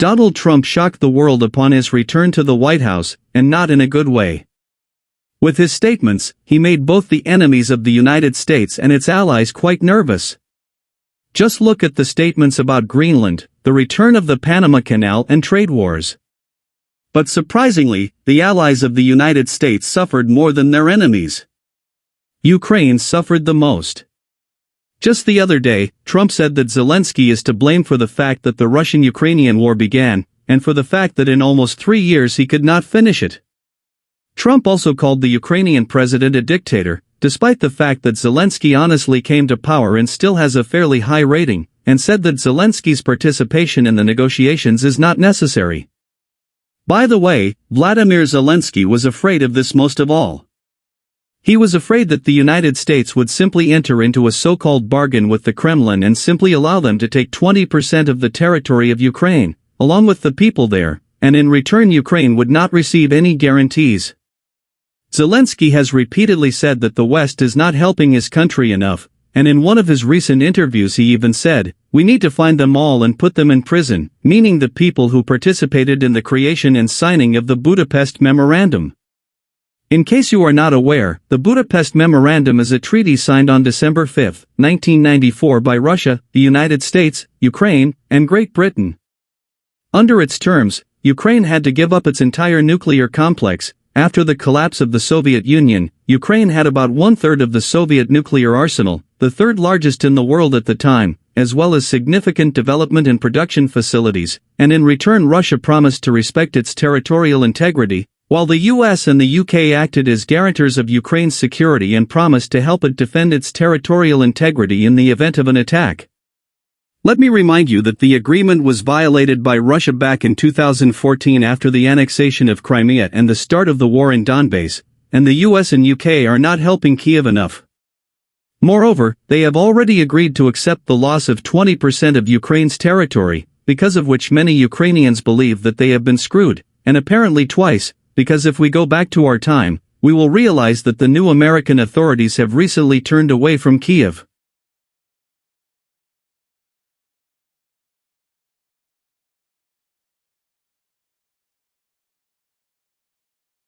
Donald Trump shocked the world upon his return to the White House, and not in a good way. With his statements, he made both the enemies of the United States and its allies quite nervous. Just look at the statements about Greenland, the return of the Panama Canal and trade wars. But surprisingly, the allies of the United States suffered more than their enemies. Ukraine suffered the most. Just the other day, Trump said that Zelensky is to blame for the fact that the Russian-Ukrainian war began, and for the fact that in almost 3 years he could not finish it. Trump also called the Ukrainian president a dictator, despite the fact that Zelensky honestly came to power and still has a fairly high rating, and said that Zelensky's participation in the negotiations is not necessary. By the way, Vladimir Zelensky was afraid of this most of all. He was afraid that the United States would simply enter into a so-called bargain with the Kremlin and simply allow them to take 20% of the territory of Ukraine, along with the people there, and in return Ukraine would not receive any guarantees. Zelensky has repeatedly said that the West is not helping his country enough, and in one of his recent interviews he even said, "We need to find them all and put them in prison," meaning the people who participated in the creation and signing of the Budapest Memorandum. In case you are not aware, the Budapest Memorandum is a treaty signed on December 5, 1994 by Russia, the United States, Ukraine, and Great Britain. Under its terms, Ukraine had to give up its entire nuclear complex. After the collapse of the Soviet Union, Ukraine had about 1/3 of the Soviet nuclear arsenal, the third largest in the world at the time, as well as significant development and production facilities, and in return Russia promised to respect its territorial integrity, while the US and the UK acted as guarantors of Ukraine's security and promised to help it defend its territorial integrity in the event of an attack. Let me remind you that the agreement was violated by Russia back in 2014 after the annexation of Crimea and the start of the war in Donbass, and the US and UK are not helping Kiev enough. Moreover, they have already agreed to accept the loss of 20% of Ukraine's territory, because of which many Ukrainians believe that they have been screwed, and apparently twice, because if we go back to our time, we will realize that the new American authorities have recently turned away from Kiev.